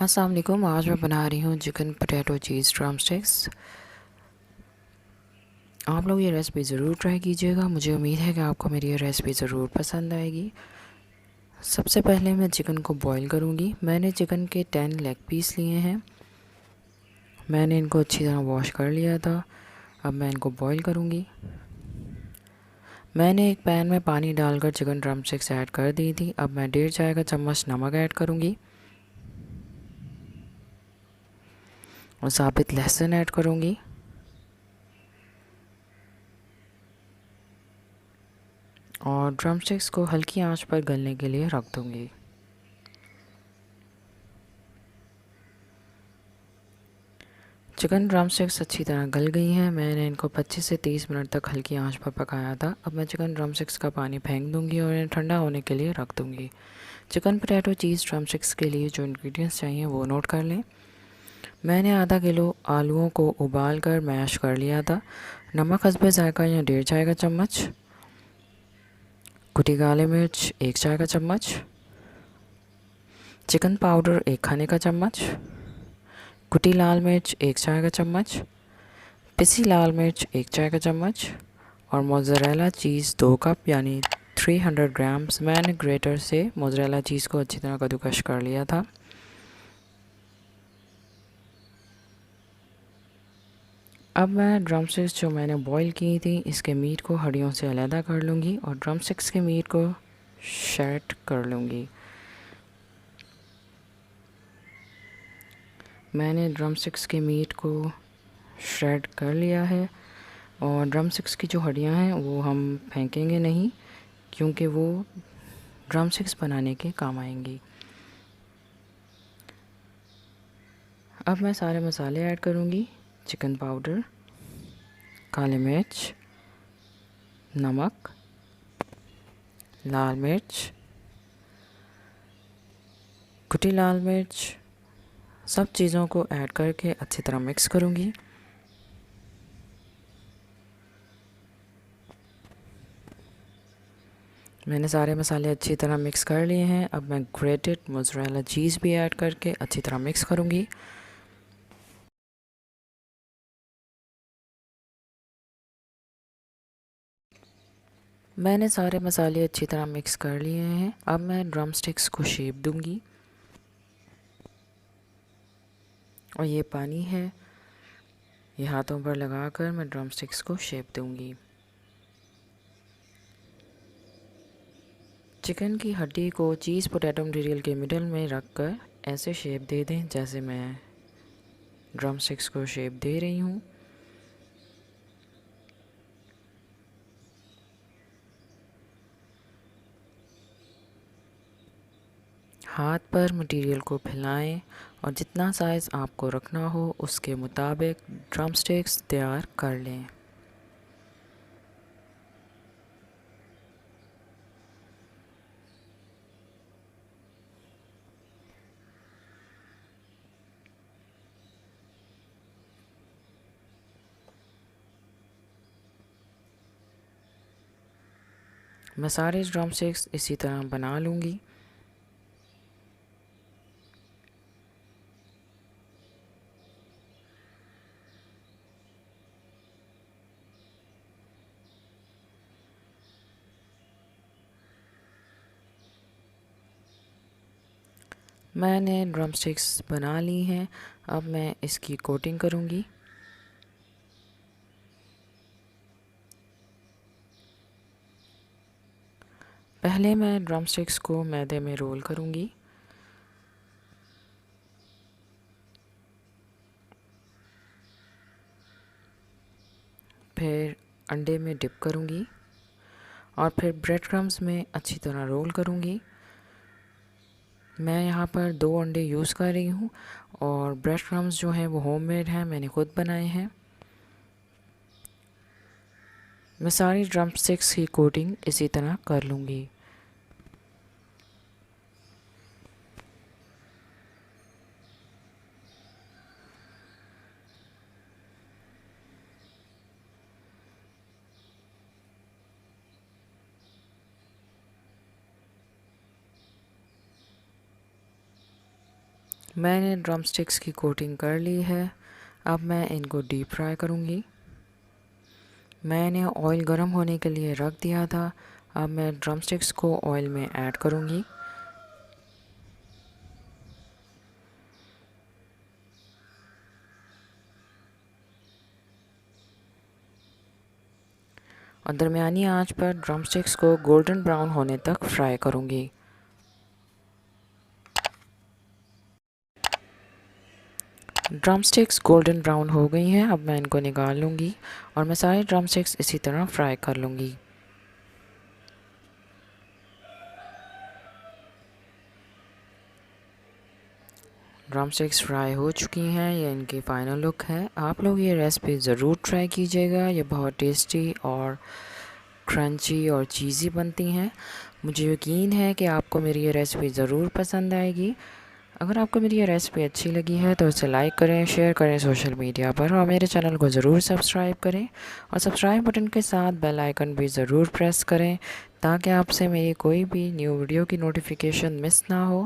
अस्सलाम वालेकुम। आज मैं बना रही हूँ चिकन पोटैटो चीज़ ड्रम स्टिक्स। आप लोग ये रेसिपी ज़रूर ट्राई कीजिएगा। मुझे उम्मीद है कि आपको मेरी ये रेसिपी ज़रूर पसंद आएगी। सबसे पहले मैं चिकन को बॉईल करूँगी। मैंने चिकन के 10 लेग पीस लिए हैं। मैंने इनको अच्छी तरह वॉश कर लिया था। अब मैं इनको बॉईल करूँगी। मैंने एक पैन में पानी डालकर चिकन ड्रम स्टिक्स ऐड कर दी थी। अब मैं 1.5 चाय का चम्मच नमक ऐड करूँगी और साबित लहसुन ऐड करूँगी और ड्रम स्टिक्स को हल्की आंच पर गलने के लिए रख दूँगी। चिकन ड्रम स्टिक्स अच्छी तरह गल गई हैं। मैंने इनको 25 से 30 मिनट तक हल्की आंच पर पकाया था। अब मैं चिकन ड्रम स्टिक्स का पानी फेंक दूंगी और इन्हें ठंडा होने के लिए रख दूंगी। चिकन पोटैटो चीज़ ड्रम स्टिक्स के लिए जो इंग्रेडिएंट्स चाहिए वो नोट कर लें। मैंने आधा किलो आलूओं को उबाल कर मैश कर लिया था। नमक हस्बे जायका या 1.5 चाय का चम्मच, कुटी काली मिर्च 1 चाय का चम्मच, चिकन पाउडर 1 खाने का चम्मच, कुटी लाल मिर्च 1 चाय का चम्मच, पिसी लाल मिर्च 1 चाय का चम्मच और मोज़रेला चीज़ 2 कप यानी 300 ग्राम्स। मैंने ग्रेटर से मोज़रेला चीज़ को अच्छी तरह कद्दूकश कर लिया था। अब मैं ड्रम स्टिक्स जो मैंने बॉईल की थी इसके मीट को हड्डियों से अलहदा कर लूँगी और ड्रम स्टिक्स के मीट को शैट कर लूँगी। मैंने ड्रम स्टिक्स के मीट को श्रेड कर लिया है और ड्रम स्टिक्स की जो हड्डियाँ हैं वो हम फेंकेंगे नहीं, क्योंकि वो ड्रम स्टिक्स बनाने के काम आएंगी। अब मैं सारे मसाले ऐड करूँगी। चिकन पाउडर, काली मिर्च, नमक, लाल मिर्च, कुटी लाल मिर्च, सब चीज़ों को ऐड करके अच्छी तरह मिक्स करूँगी। मैंने सारे मसाले अच्छी तरह मिक्स कर लिए हैं। अब मैं ग्रेटेड मोज़रेला चीज़ भी ऐड करके अच्छी तरह मिक्स करूँगी। मैंने सारे मसाले अच्छी तरह मिक्स कर लिए हैं। अब मैं ड्रम स्टिक्स को शेप दूँगी और ये पानी है, ये हाथों पर लगाकर मैं ड्रम स्टिक्स को शेप दूँगी। चिकन की हड्डी को चीज़ पोटैटो मटीरियल के मिडल में रख कर ऐसे शेप दे दें जैसे मैं ड्रम स्टिक्स को शेप दे रही हूँ। हाथ पर मटेरियल को फैलाएं और जितना साइज़ आपको रखना हो उसके मुताबिक ड्रम स्टिक्स तैयार कर लें। मैं सारे ड्रम स्टिक्स इसी तरह बना लूँगी। मैंने ड्रम स्टिक्स बना ली हैं। अब मैं इसकी कोटिंग करूँगी। पहले मैं ड्रम स्टिक्स को मैदे में रोल करूँगी। फिर अंडे में डिप करूँगी और फिर ब्रेड क्रम्स में अच्छी तरह रोल करूँगी। मैं यहाँ पर 2 अंडे यूज़ कर रही हूँ और ब्रेड क्रम्स जो हैं वो होममेड हैं, मैंने खुद बनाए हैं। मैं सारी ड्रम स्टिक्स की कोटिंग इसी तरह कर लूँगी। मैंने ड्रम स्टिक्स की कोटिंग कर ली है। अब मैं इनको डीप फ्राई करूँगी। मैंने ऑयल गर्म होने के लिए रख दिया था। अब मैं ड्रम स्टिक्स को ऑयल में ऐड करूँगी। और दरमियानी आंच पर ड्रम स्टिक्स को गोल्डन ब्राउन होने तक फ्राई करूँगी। ड्रम स्टिक्स गोल्डन ब्राउन हो गई हैं। अब मैं इनको निकाल लूँगी और मैं सारे ड्रम स्टिक्स इसी तरह फ्राई कर लूँगी। ड्रम स्टिक्स फ्राई हो चुकी हैं। ये इनकी फ़ाइनल लुक है। आप लोग ये रेसिपी ज़रूर ट्राई कीजिएगा। ये बहुत टेस्टी और क्रंची और चीज़ी बनती हैं। मुझे यकीन है कि आपको मेरी ये रेसिपी ज़रूर पसंद आएगी। अगर आपको मेरी ये रेसिपी अच्छी लगी है तो इसे लाइक करें, शेयर करें सोशल मीडिया पर और मेरे चैनल को ज़रूर सब्सक्राइब करें और सब्सक्राइब बटन के साथ बेल आइकन भी ज़रूर प्रेस करें ताकि आपसे मेरी कोई भी न्यू वीडियो की नोटिफिकेशन मिस ना हो।